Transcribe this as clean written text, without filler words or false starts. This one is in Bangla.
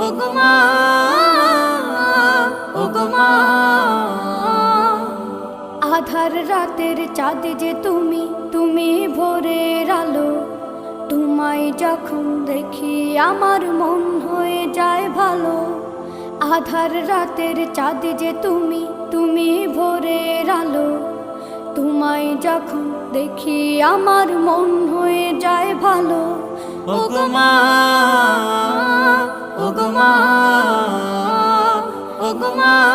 ওগো মা, ওগো মা। আধার রাতের চাঁদ যে তুমি, তুমি ভোরের আলো। তোমায় যখন দেখি আমার মন হয়ে যায় ভালো। আধার রাতের চাঁদ যে তুমি, তুমি ভোরের আলো। তোমায় যখন দেখি আমার মন হয়ে যায় ভালো। ওগো মা, ওগো মা, ওগো মা।